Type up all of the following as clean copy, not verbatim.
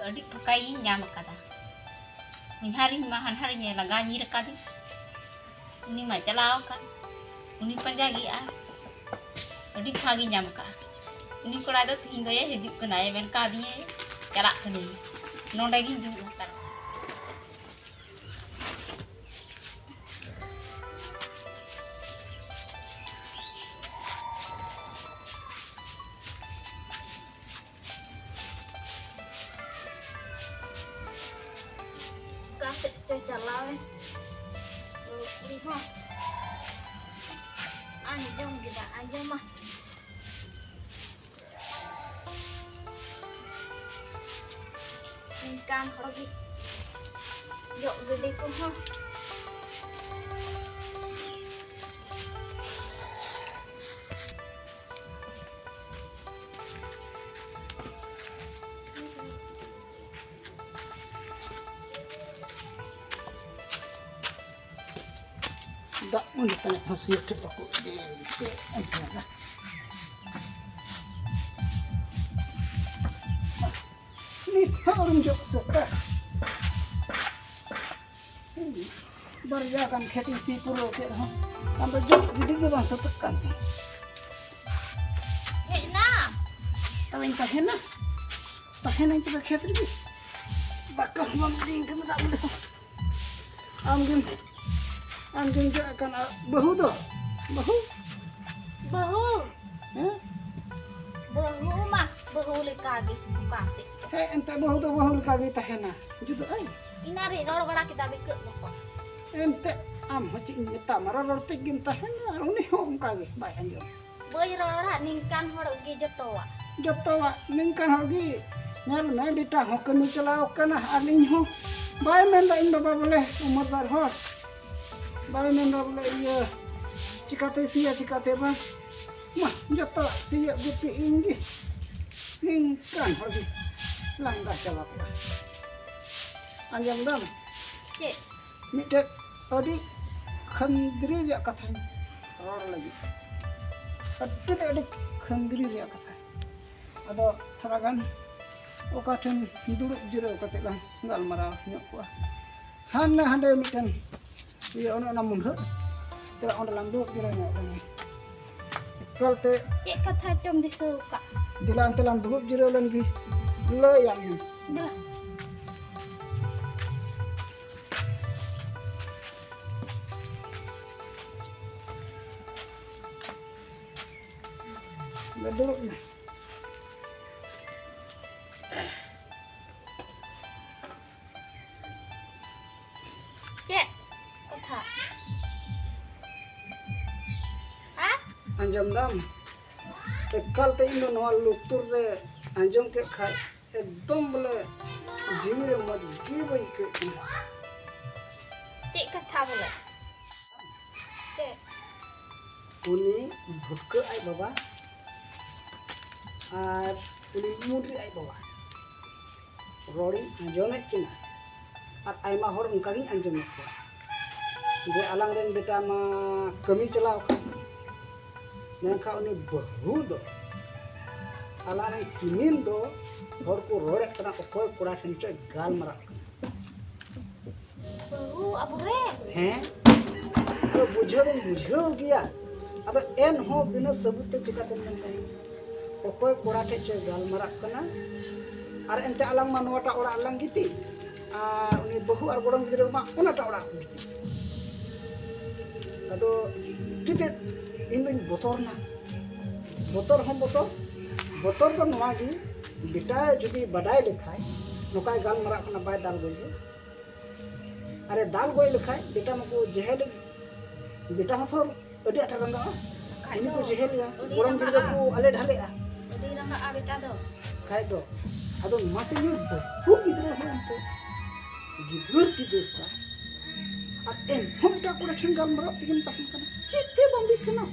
अड़ी पकाई nyam kada hari mahan harinya laga nyir kadi ini mah calaw kan uni panjagi a adi phagi nyam ka uni kola do tihin do ya hijik kana ya men kadi cala kani nonde gi ju kan chalaw lihat anjing kita aja mah ikan lagi yuk gede kuh tak mau ditanya hasil aku di ini harum jok sekat ini berjalan खेती सी pulau ke sampai jok jadi ke bang setekan hena tapi entah hena itu खेती भी bakal mending ke tak boleh amgin jo akan bahu do bahu mah bahu lekagi kasih ente bahu do bahu kagi tahena judo ai inari roro bala kita bikut pokok ente am haci nyeta mara rorte gim tahena roni hom kagi bai anjo boy roro ningkan hor gi jotowa ningkan hogi nyal me dita hokeni chalao kana aling ho bai men da indo boleh umur bar hor bai men da boleh iya cikate bang mah jotowa sia gupi inggi ningkan hogi langga chalao anjam dam cek Midek tadi khandri dia katanya orang lagi tadi khandri dia katanya ada tharagan okaten duduk jero katelang ngal marah nyok kuah hana hande mitan iya ono namun he tera on dalam duduk jero nyok lagi kalte cek kata com disuka dilan telan duduk jero lagi le yang dah duduk nah cek kata anjam dam ekal te ino no luktur re anjam ke khai ekdom bole jiwi re moj gibai ke cek kata boleh cek uni bhutke ai baba ar uni mudri ai baba rori anjomet kina ar aima hor ongka gi anjomet ko je alang ren beta ma kami chalao nengka uni bahu do alane kinin do hor ko rore kana okoy kura senche gal mara bahu abu re he to bujho gya अब N हो बिना सबूत ते चिकाते नंदई ओकोय कोराटे चे गालमारा कना are एनते आलांग मानवाटा aura आलांग गिती are उनी बहु are गोडम गिदरे मा ओनाटा ओरा गिती अदो टिते इन बोतरना बोतर हम बोतर तो नवा गी बेटा जदी बडाय लेखाय नोकाय गालमारा कना बाय दाल गइलो अरे दाल गइ लेखाय बेटा मको जेहेल बेटा हो अड़ी अठारंगा ini ko jehel ya orang gidra ko ale dhale a adi ranga abeta do khai do ado masih ni bu gidra ho ante gidur ka aten homta ko na thingal marap tigim tahan kana chitte bombi kana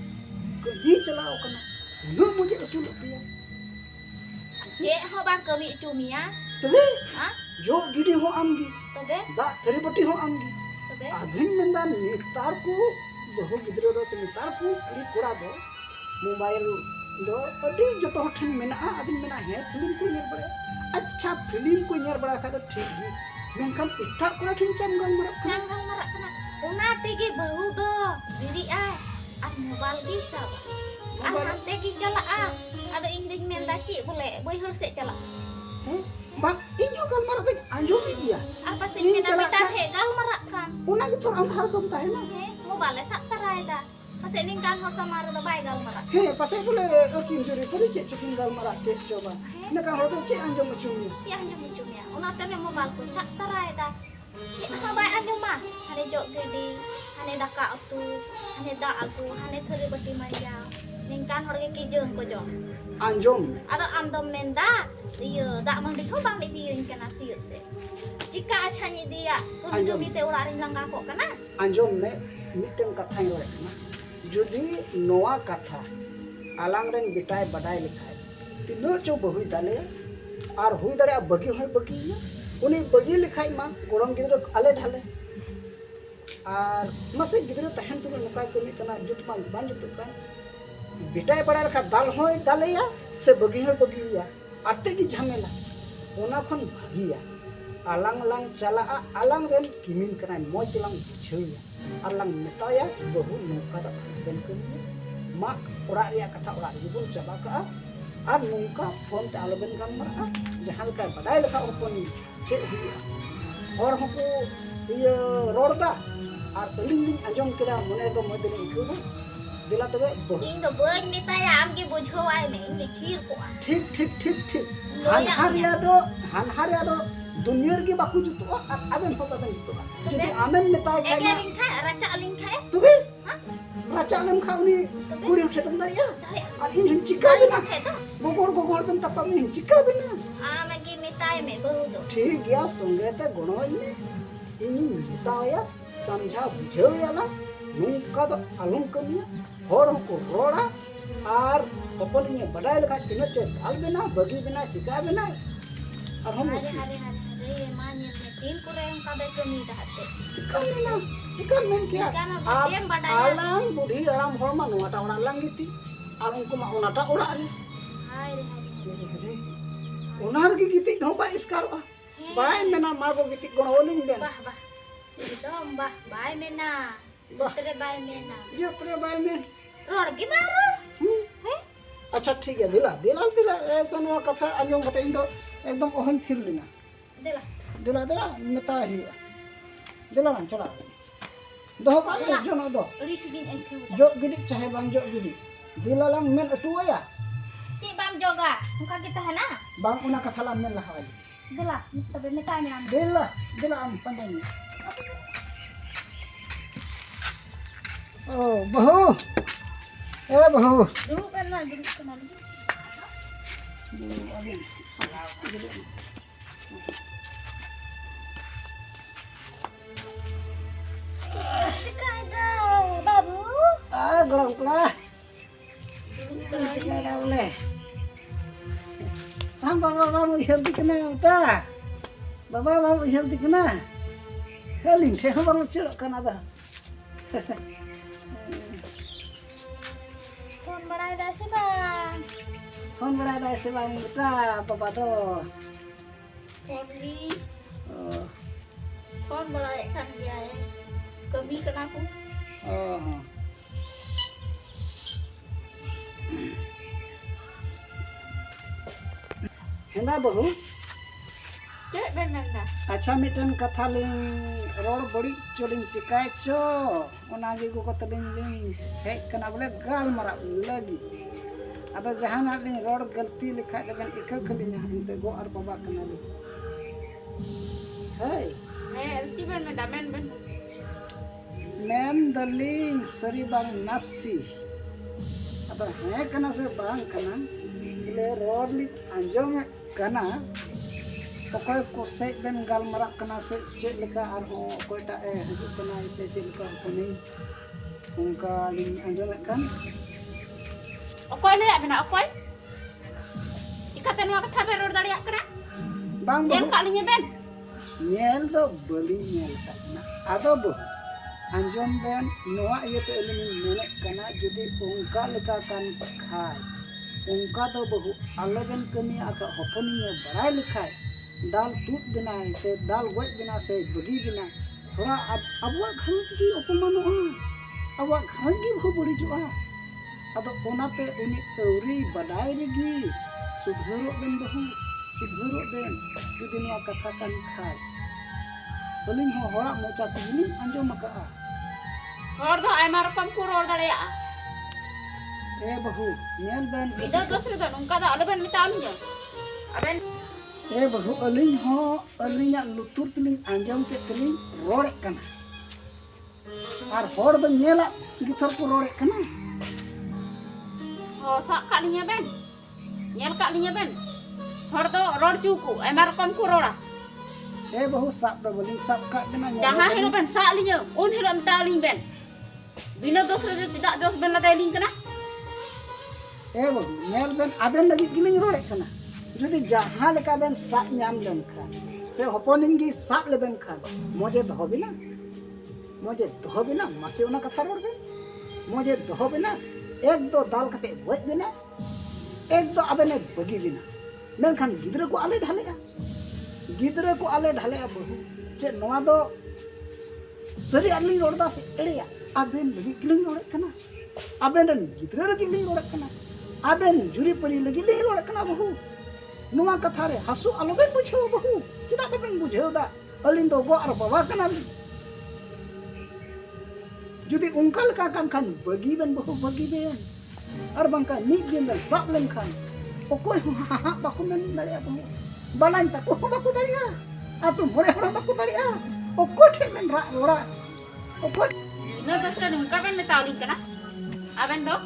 ko ni chalao kana no mujhe asul piya cek ho bang kami cumia tobe ha jo gidi ho amgi tobe da teribati ho amgi tobe adhin mendan netar ko बहु गिद्रो दो से नेतार को कड़ी कोड़ा दो mobile do adi joto hothen mena adin mena he film ko nyar bada acha film ko nyar bada ka do thik gi menkan ita kora thin cham gal mara Canggal marak kena. Una tegi bahu do diri ah mobile gi sab. Mobile. Tegi cala ada inding menda cik boleh boy sek cala. bang inyo gal mara ta anjom dia Apa sih Ih, mena cala mita ah. he gal marak kan. una gitu am har dom ta na Mobile sak tarai da. Pasal ning kan hor sama ada baik gal marak. he pasai boleh okin juri puri cek cukin gal mara cek coba na kan hodo cek anjom macumnya Cik hanya mencumnya. Una tene mobile ku sak tarai da. Cik ha baik anjom mah. Hane jok gede, hane daka tu, hane da aku, hane theri bati manja. Ning kan hor ke kijeng ko jong. anjom Ada amdom menda dia dak mang di bang di dia kana siyo se. Jika acanya dia tu Anjom. di mite ura ring langka kok kana. anjom ne miten katha yo na judi noa katha alang ren bitai badai likhai tino cho bahui dale ar hui dare bagi hoy bagi na uni bagi likhai ma gorom gidro ale dhale ar mase gidro tahen tu nukai kami kana jut ma ban jut kan bitai badai rakha dal hoy dale ya se bagi hoy bagi ya ate gi jhamela ona khon bagi ya alang lang chala alang ren kimin kana moi tilang bicheu alang metaya bahu nuka ta ben kun mak ora ya kata ora dibun coba ka ar nungka phone ta aloben kan mara jahan ka badai lekha opon che huya और हमको ये road दा और लिंग लिंग अंजम केदा मने तो मदनी इकु दिला तबे Ing do beung ni taya am ge bujho ai ne ing thir ko. ठीक ठीक ठीक ठीक Loya हान हार या दो दुनिया की बाकू जुतो अबेन हो बदन जुतो जदि आमेन नेता Ege खाना ring kha raca ling kha. तुबे Racha नम खावनी कुड़ी उठे तुम दरिया Tare और इन चिका kali बिना kha to. गोगोर बन तपा में चिका बिना Am ge ni tay me bahu do. ठीक गया संगे ते गुणो इन नेता या समझा बुझो याला नुका तो अलम कनिया होड़ को रोड़ा और अपन इन बडाय लखा तिन चे दाल बिना बगी बिना चिका बिना और हम Hari hari hari manya me tin ko re ka be ko ni da hatte. Chicken में क्या Chicken apa आप sih yang badai? alang budi alam horma nuata orang lang gitu alang kuma unata orang ni Hari hari. unar ki gitu no ba iskar ba mena mago gitu gono oling ben Bah bah. Dom bah bye mena. Bah. Tere bye mena. ये तेरे bye में Rod ge ba rod. अच्छा ठीक है दिला दिला दिला एकदम वो कथा अंजम कथा इन तो एकदम ओहन थिर लेना Dela. दिला दिला मता ही दिला ना चला दो का जो ना दो Ris gin en khu. जो गिरी चाहे बम जो गिरी दिला lang men अटू या Ti bam joga. Muka kita hana. bang una कथा ला men लहा Dela. Tabe me tay me am. दिला दिला am pandai ओ बहू ए बहू Dulu kan lah dulu kan. Cekai dah, babu. Ah, gorong pula. Cekai dah boleh. Baba mau ihar di kena uta. Baba mau ihar di kena. Helin teh bang celok kan ada. Phone barai dah sih bang. Phone berada ese bang uta baba to. Phone ni, Oh, phone barai kan dia. Kami kena aku. oh. Hendak bahu? Cek benar dah. अच्छा mitten कथा लिंग road बड़ी चोलिंग चिकाय चो ओनागे को कतलिंग लिंग हे कना बोले गाल मरा लगी अदा जहाना लिंग रोड गलती लिखा देबन इका खलिना इंते गो और बाबा कना li हे Ciban dah men ben. men daling sari bang nasi अदा हे कना से बांग कना ले रोड li anjong कना पकोय को से बेन गाल मरा कना से चेक लेका आर हो कोयटा ए हजु कना से चेक लेका कनी उनका लिंग Anjum kan Okoy le abena okoy. Ikatan wa kata be rod dari akra. bang Yang bu kalinya ben. nyel do beli nyel kana ado bu anjom ben noa iya te elini menek kana judi ungka leka kan khai उनका तो बहु आलोबन कमी आका हपनिया बड़ाई लिखाई दाल तूत बिनाई से दाल गज बिना से बगी बिना थोड़ा अब घरज की अपमानो अब घरज की बहु बड़ी जो अदो ओनाते उनी अवरी बड़ाई रेगी सुधरो बेन बहु सुधरो बेन जुदी नवा कथा कान खाय अलिंग हो होड़ा मोचा तिनी अंजम का हर दो आयमा रकम को रोड दड़ेया ए बहु नेल बेन बिना दोसरे दो उनका दा अलबन मितालिया अबेन ए बहु अलिंग हो अलिंगा लुतुर तिनी अंजम के तिनी रोड़े कना और होड़ बन नेला गिथर को रोड़े कना हो सा कालिया बेन नेल कालिया बेन हर दो रोड चुकू आयमा रकम को रोड़ा ए बहु साब दो बलिंग साब का बिना जहां हिलो बेन सा लिया उन हिलो मितालिंग बेन बिना दोसरे दो tidak dos ben la dailing kana ए बहु नेल बेन आबेन लगी गिलिंग रोड़े कना जुदी जहां लेका बेन साब नाम लेन खा से हपनिंगी साब लेबेन खा मजे दहबिना मासे ओना कथा रोड़ बे मजे दहबिना एक दो दाल कते गज बिना एक दो आबेने बगी बिना मेनखान गिद्रा को आले ढालेया बहु चे नवा दो सरी आली रोड़दा से एड़ेया आबेन लगी गिलिंग रोड़े कना आबेन रन गिद्रा लगी गिलिंग रोड़े कना आबेन जुरी परी लगी गिलिंग रोड़े कना बहु नुआ कथा रे हसु आलोबेन बुझेओ बहु चिदा बेन बुझेओ दा अलिन दो गो आर बाबा कना जुदी उनका लका कान खान बगी बेन बहु बगी बेन और बंका मीट दिन बेन साब लेन खान ओकोय हा बाकु मेन दाड़िया बहु बालाइन तको बाकु दाड़िया आतु मोरे हरा बाकु दाड़िया ओको ठे मेन रोड़ा ओको बिना दोसरे उनका Ben मितालिंग kana aben do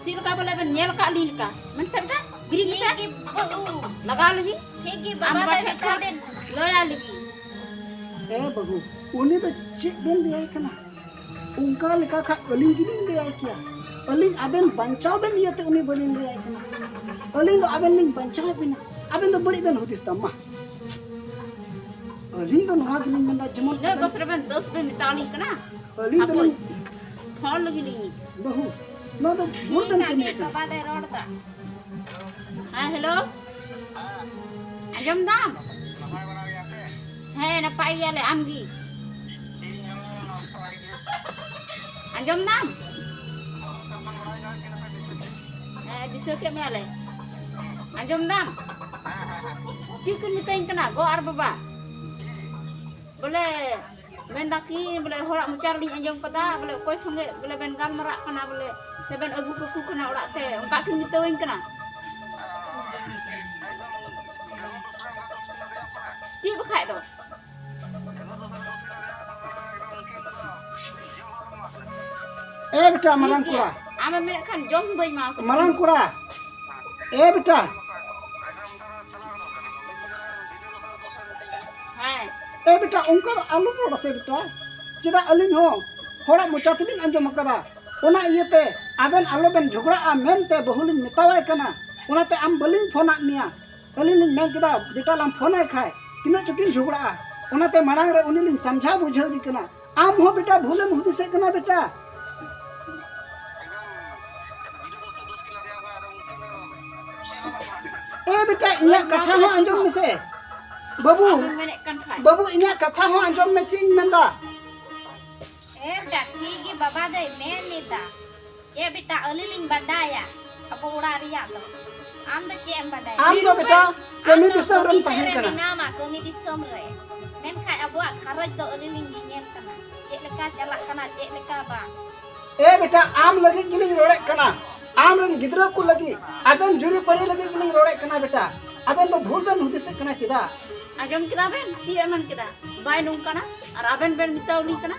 Chilka बोले बेन नेल का लील का मन सबटा बिरी bisa लगा लगी हेगी बाबा दे बेन लोया लगी ए बहु उनी तो चिक बेन दिया कना उनका लेका खा अलिंग गिलिंग दिया किया अलिंग आबेन बंचाव बेन येते उनी बलिंग दिया कना अलिंग दो आबेन लिंग बंचाव बिना आबेन दो बड़ी बेन होतिस तम्मा अलिंग दो नहा गिलिंग बेन जमन ने दोसरे बेन दोस बेन मितालिंग kana अलिंग दो फोन लगी ली बहु नो तो भूल बेन के नहीं बाबा दे रोड़दा हां हेलो अंजम दाम है नपाई याले आमगी अंजम दाम दिसो के मेले अंजम दाम tikun mitain kana go ar baba boleh mendaki boleh horak mucar li anjong kata boleh koy sange boleh ben gal marak kana boleh seben agu kuku kana orak te ongka kin mitain kana ti bakai do ए बेटा मरang kura ame merek kan jom bai ma मरang kura ए बेटा hai ए बेटा उनका आलू रोड़ा से बेटा चिदा अलिंग हो होड़ा mocha तिलिंग अंजम कदा ओना इयते आबेन आलोबेन झगड़ा आ मेनते बहुलिंग मितावाय कना ओनाते आम बलिंग फोना निया अलिंग मेन कदा बेटा लाम फोनाय खाय तिना चुकिन झगड़ा ओनाते मारांग रे उनिलिंग समझा बुझाव दी कना आम हो बेटा भूलम हुदिसे कना बेटा ए बेटा इया कथा हो अंजम में से बाबू merek kan khai बाबू इया कथा हो अंजम में चिंग मेंदा ए बेटा ठीगी बाबा दे मेन निदा ए बेटा अलिलिंग बडाया अब उड़ा रिया तो आम दे चेम बडाया आम दो बेटा कमी दिसम रन तहन कना nama kami disom re men khai abua kharoj do अलिलिंग nyel kana cek leka chalak kana cek leka ba ए बेटा आम लगी गिलिंग रोड़े कना आम रन गिदरा को लगी आबेन जुरी परी लगी गिलिंग रोड़े कना बेटा आबेन तो भूल बेन हुदिसे कना चिदा ajam kita ben ti eman kita bai nung kana ar aben ben mitawli kana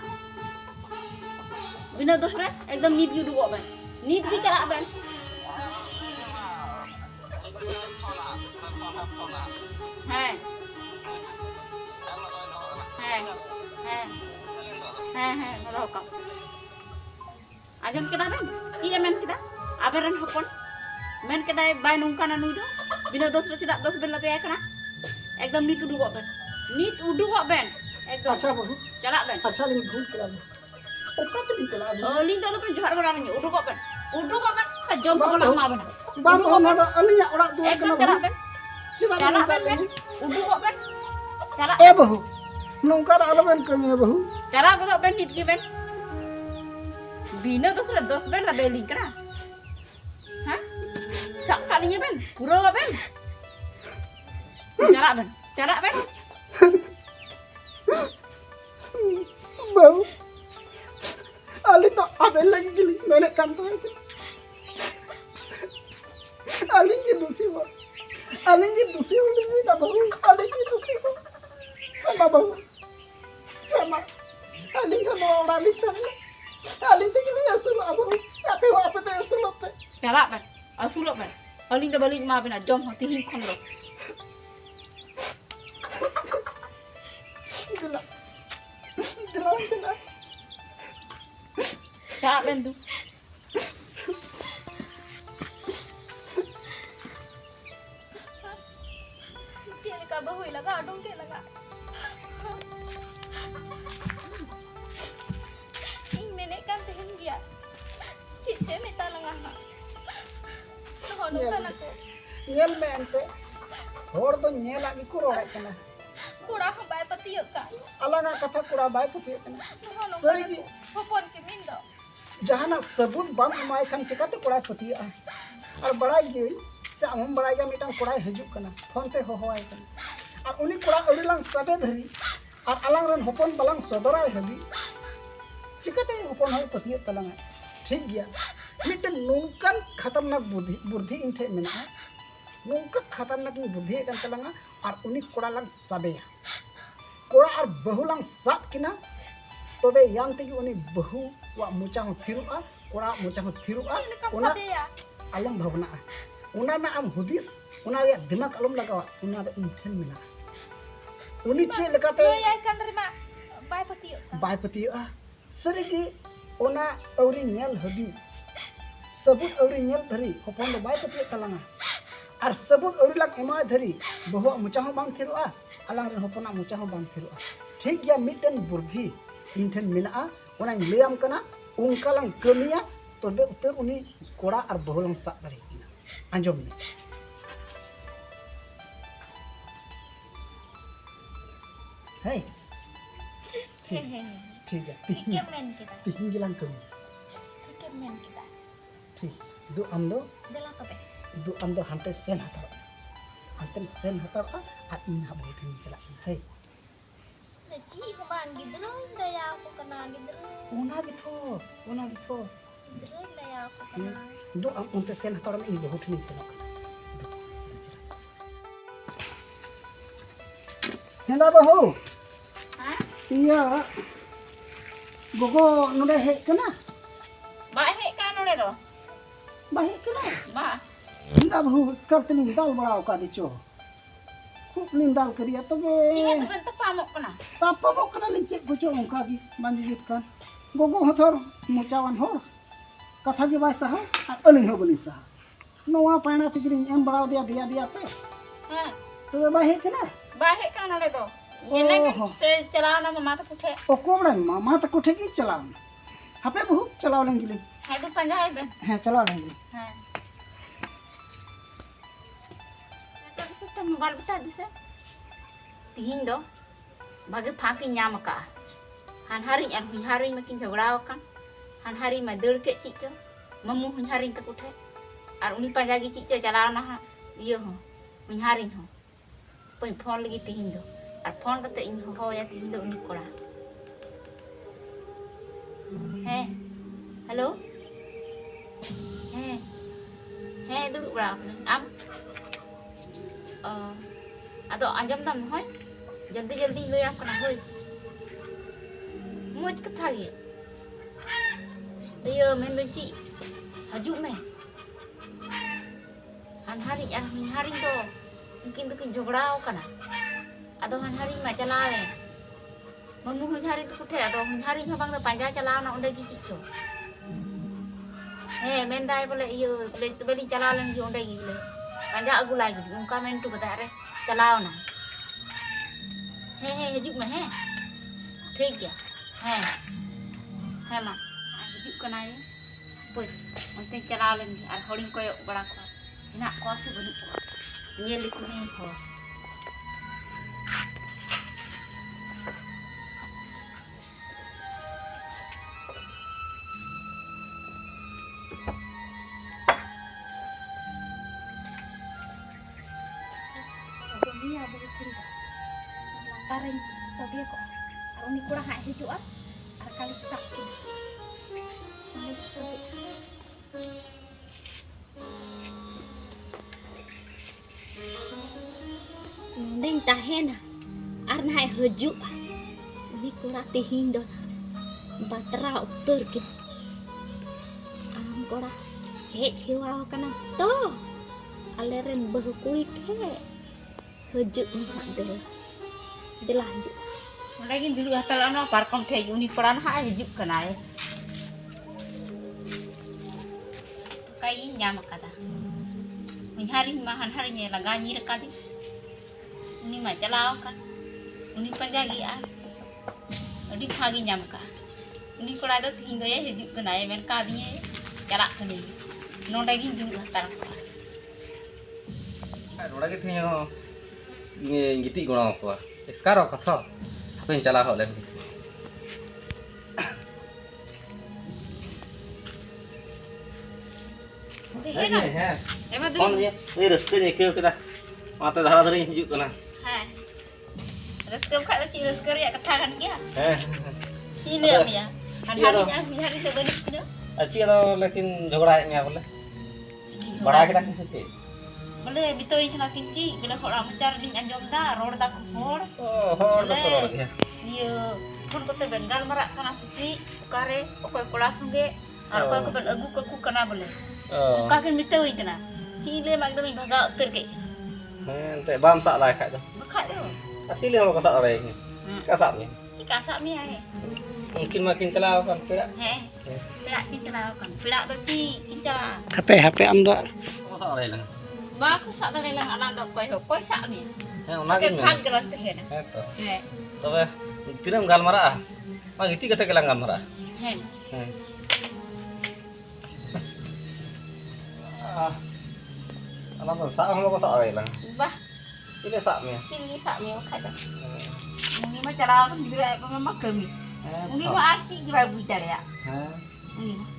bina dosre ekdam nit yu dugo ben nit ki kara ben hai rokok ajam kita ben ti eman kita aberan hopon men kita bai nung kana nui do bina dosre tidak dos ben late kana एकदम नीत उडुगो Ben एकदम अच्छा बहु चला Ben अच्छा लिंग भूल करा ओका तो लिंग चला लिंग तो पे जोहर बना नहीं उडुगो बेन जम को लमा Ben bang ona do alinya orak dua एकदम kena चला bahu. बेन Cita चला minta बेन lagi. उडुक बेन चला Bahu. Nungkar ada ben kami ya bahu. चला गो बेन नित की बेन बिना दोसरे 10 बेन ला बेली करा हां sak kalinya बेन पूरा बेन चला Ben Bahu. Ali tak ada lagi gili nenek kantor itu. Ali ni dusi ba. Ali ni dusi udah ni dah bahu. Ali ni dusi ba. Sama bahu. Sama. Ali kan orang ali kan. Ali tu gili asul abu. Apa tu asul apa? चला Ben असुलो Ben अलिंग the बलिंग मा Ben जम हती हिं खन लो Gila. Gila. चला Ben तू Cik ka bahu laga adong ke laga. Ing menek kan tehen dia. Cik cik minta lengah ha. Nohono kan aku. Nyel me ante. Hor do nyela ni ko rohe kana. Kura ha bai patiyo ka. Alanga katha kura bai puti kana. Nohono Sari kan gi aku. Hopon ke mindo. jahana sabun bam mai kan cikate kura puti a. Ar badai gi sa am badai ga mitang kura hijuk kana. Phone te hohoi kana. Ar uni kura uri lang sabe dhari. Ar alang ran hopon balang sodorai habi. Cikate hopon hoi puti talanga. ठीक गया mitten नोंकन खतरनाक बुद्धि इनठे मेना नोंका खतरनाक बुद्धि एकान तलंगा और उनी कोड़ा लंग साबेया कोड़ा और बहु लंग साब किना तबे यान तेगी उनी बहु वा मुचा हो थिरुआ कोड़ा मुचा हो थिरुआ उना आलम भावना उना ना आम हुदिस उना या दिमाग आलम लगावा उना दे इनठे मेना उनी चे लगाते Yo kan terima bai patiyo. बाय पतिया सरिगी ओना औरी नेल हबी सबूत औरी नेल धरी हपन दो बाय पतिया तलंगा और सबूत औरी लग एमा धरी बहु मुचा हो बांग थिरुआ अलांग रे हपना मुचा हो बांग थिरुआ ठीक गया मिटन बुद्धि इनठन मिना ओना लेम कना उनका लंग कमिया तबे उतर उनी कोड़ा और बहु लंग सा धरी अंजम ने हे Hehe. ठीक है Tiket men kita. तीन गिलान कमी Tiket men kita. ठीक दो हम दो Dela tope. दो हम दो हंते सेन हतार आ इन हा बहुत ही चला है Leci keban gidro daya aku kena gidro. ओना दिथो Gidro daya aku kena. दो हम उनते सेन हतार में इन बहुत ही चला हेला बहू हां इया गोगो नोडे हे कना बा हे का नोडे दो बाहे कना बा हिंदा बहू करतनी दाल बड़ा का दिचो खूब निंदाल करिया तबे इंगे तो बेन तो पामक कना पापा बो कना लिन चेक बुचो उनका की बांधी जित का गोगो हथर मोचावन हो कथा के बाय सहा अली हो बली सहा नोवा पैना तिगरी एम बड़ा दिया पे हां तबे बाहे कना बा हे का नोडे दो ये ओहो। से चलाओ ना मामा तो पुठे ओ कोबड़ा मामा त कोठे की चलाव हपे बहू चलाव लेंगे है तो पंजा है बेन हैं चलाव लेंगे हां तो से मोबाइल बता दिसे तिहिन दो भागे फाकी ᱧᱟᱢ का हानहारी और हुनहारी में किन झगड़ाव का हानहारी में दड़ के चीचो मम्मू हुनहारी तक उठे और उनी पंजागी चीचो चलाव ना हा ये हो हुनहारी हो पई फोन लगी तिहिन दो और फोन करते इन होया तिहिन दो उनी कोड़ा है हेलो है दुड़ बड़ा आम अदो आंजम दम होय जल्दी जल्दी लय आप कना होय मोज कथा गे तयो मेन दो ची हजु में हानहारी और हुनहारी दो उनकिन दो किन झगड़ाव कना अदो हानहारी मा चलावे मम्मू हुनहारी तो कुठे अदो हुनहारी हो बांग दो पंजा चलाव ना ओंडे की चिचो हे मेन दाय बोले इयो बोले तबेली चलाव लेन की ओंडे की बोले पंजा अगु लागी उनका मेंटू कदा रे चलाव ना है हजु में है ठीक गया है मा हजु कना ये पोई ओंते चलाव लेन की और होड़ी कोयो बड़ा को nak kuasa balik nyeli kuning ho Ni abu kuri dah. Lantaran dia kok. Aruni kurang hak hidup ah. Ar kali sakit. Ini sakit. Neng tahen ar naik hidup. Ini kurang tihin dah. Batra utur ke. Am kurang hej hiwa kana to. Aleren berkui ke. Hidup ni ada. Dilanjut. lagi dulu hatal ana parkom kayak uni koran ha hidup kana ya kayak nyam kata hari mahan harinya lagani rekadi uni mah calaw kan uni panjagi a adi phagi nyam ka uni koran do hindo ya hidup kana ya men kadinya calak kani nonde gin dulu hatal रोड़ा के थे गीति गुणा को इसकार कथा अपन चला हो ले है कौन ये रस्ते ने के कदा माता धारा धरे हिजु कना है रस्ते खा ची रस्ते रे कथा kan kia है ची ले ya hari le balik kena अच्छी तो लेकिन झगड़ा है बोले बड़ा के रखने से boleh bitoi kena kinci bila orang mencar ding anjom da ror da hor da ror ya iya pun kote bengal marak kana suci ukare okoy kola sunge ar koy ko ben agu ku kana boleh ka ken bitoi kena cile mak demi baga utur ke te bam sak lai khai to bakha do asli le ko sak lai ni ka sak ni ka sak mi ai mungkin makin celau kan tidak pila ki celau kan pila do ci cala HP am do ko sak lai lang ba ku sak dale lang anak do koy sak mi ona ke gin phag geran te hena to tobe tinam galmara ma giti kata kelang galmara hen anak to sak mo ko sak lai lang bah ile sak mi pilih sak mi bakha do ini mah celau kan gira ko mah kemi ini mah aci gira bujar ya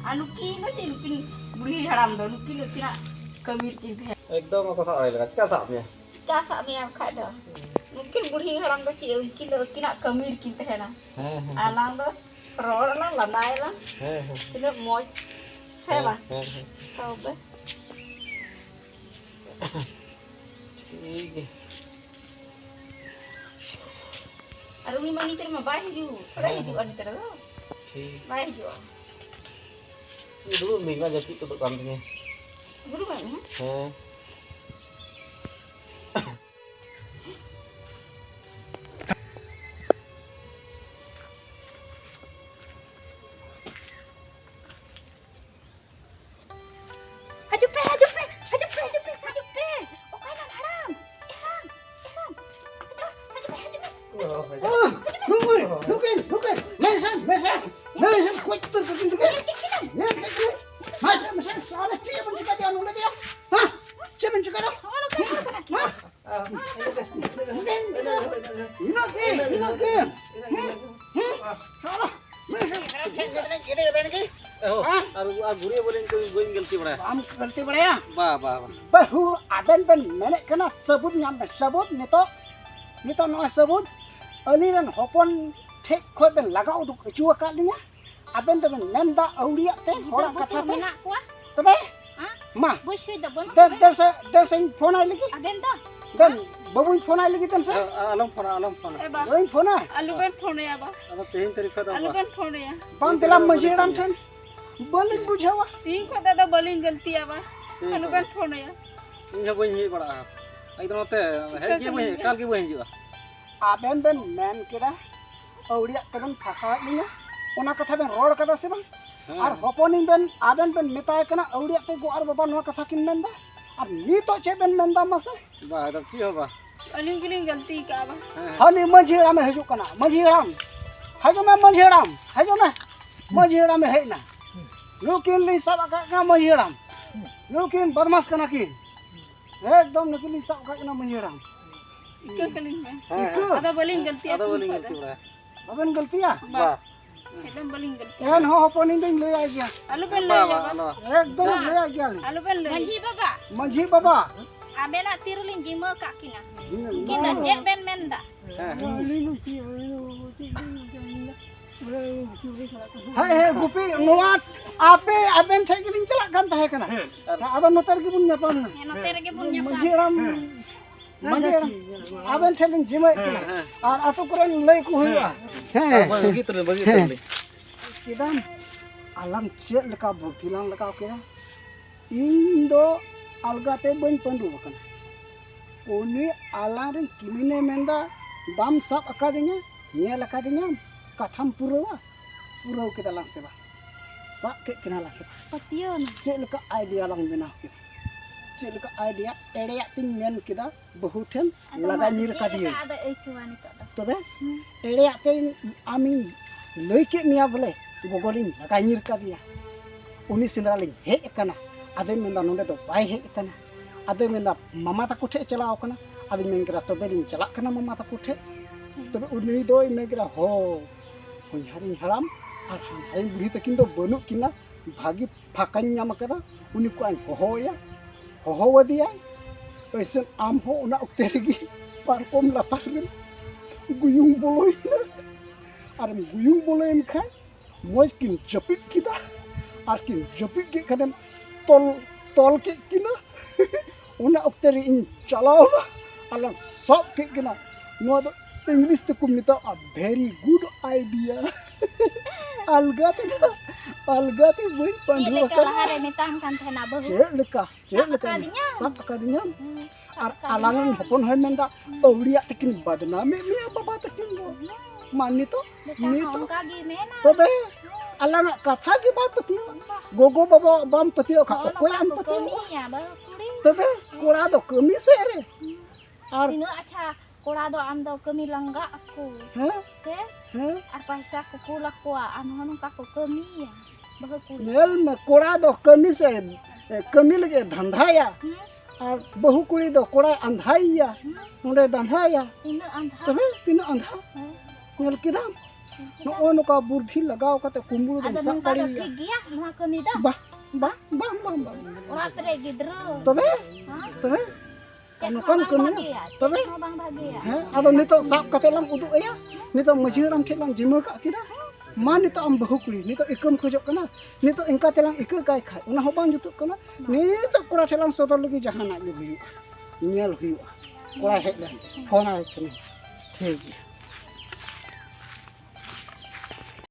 anu ki no ci lupin buri haram do lupi lupina kemir cinta एकदम को sak lai lang ka sak mi ka sak mi am kha do mungkin buri haram do ci mungkin do kina kemir cinta hena alang do rol lang lanai lang kina moj sela tau be ठीक है aru ni mani terima baik ju ada ju ani terus ठीक baik ju ये dulu minggu aja itu tuh kampungnya guru mana Haju pe oh kanan haram ihram Nukin mesan kuat terkesin juga masa soalnya cium juga jangan ulah dia hah cium juga dah गुरे बोले going गलती बड़ा हम गलती बड़ा वाह वाह bahu aben ben menek kena sebut nyam sebut nito no sebut aliran hopon thek khoi ben lagau du chua ka linya aben ben nenda aulia te hora katha te menak kuah tabe ma boy da bon der sen phone ai lagi aden da dan babuin phone ai lagi tan sa alam phone eba babuin phone ai alu ben phone ya ba अब तीन तरीका दा alu ben phone ya bang telam majiram ten bolin bujawa तीन को दादा bowling गलती है बा alu ben phone ya ये बोइन ही बड़ा एकदम ते है के बोइन काल के बोइन जुआ aben ben men kira aulia tegan phasa linya ona katha ben ror kada se bang ar hoponing ben aben ben metay kana aulia te go ar baba no katha kin menda ar nito che ben menda mase बा तब की होगा अलिंग गिलिंग गलती का बा hani majiram haju kana majiram haju me majiram hei na nukin li sabaka ka majiram nukin badmas kana ki एकदम नकली सब का ना मंजराम Ika kaling me. iko Ada baling ganti Ada aku. boleh ngerti bra. aben galtia Ba. Adam baling ganti. en ho hopon ing le ai gya Alu pen Ba le ba ya. ano. एकदम ले ai gya Alu pen le. Manji baba. manji baba Abena tirling jima kakina. Kita jet ben menda. hai hai gupi nuat ape aben thai giling celak kan tahe kana ado notar gi bun nyapam na Eno terge pun nyapa. manjiram aben thai jima kina ar atu kuren lei ku huya he Begitu. kidan alam cek leka berkilang leka kira indo algate bain pandu bakana uni alarin kimine menda bam sab akadinya nyel akadinya katham purawa kita lang seba sak ke kena lang seba Patio na. cek leka idea lang bina kita cek leka idea ereyak ting men kita bahuten laga nyir kadiye Ada ikuan itu. tobe ereyak ting amin loike niya bole gogolin laga nyir kadiya uni sinraling hej kana ade menda nonde do bai hej kana ade menda mama ta kuthe chalao kana ade men kira tobe lin chalak kana mama ta kuthe tobe uni do men kira ho hari haram ar hai buri takin do banu kina bhagi phakan nyam kada uni ko an ho wadiya oisen am ho una uktergi parkom laparin guyung boloi ar guyung boloi khai moj kin japit kita ar kin japit ke kadam tol ke kina una ukteri in chalao na ala sob ke kina no do English te kumita a very good idea algate boy pandu Ini kalahare ni tahan kan thena bahu. cek leka sak akadinya ar alangan hopon hoy menda aulia tekin badna me baba tekin do mani to ni to Kagi mena. tobe alanga katha ki baat pati gogo baba bam pati ka koy am pati Ya baru kuri. tobe kora do kami sere ar Ini acha kura do am do kami langga aku. ha Se ha apa sa ku kula kuwa anu ka ku kami ya. Bahu kuri. Nail में कोड़ा दो कमी से कमी लगे धंधाया और बहु कुड़ी दो कोड़ा अंधाइया उन्हें धंधाया Ini andha. तबे तीन अंधा नेल किदाम नो ओनो का बुद्धि लगाओ कते कुंबुरु दो Ada sak mengkada kari gigi ya nua kami dah. ba Ora tere gidro. तबे Hah? तबे Cek anu no kan bang kami bagi ya. तबे Cek no bang bagi ya. हैं आदो नितो साप कते लम उदु या नितो मझिराम खेलाम जिमा का किदा मा नितो am बहु कुड़ी नितो इकम खोजो कना नितो इनका तेलांग इक गाय खाय उना हो बांग जुतु कना नितो कोड़ा तेलांग सोदर लगी जहाना गे हुयु नेल हुयु कोड़ा हेड ले फोन आय कनी ठीक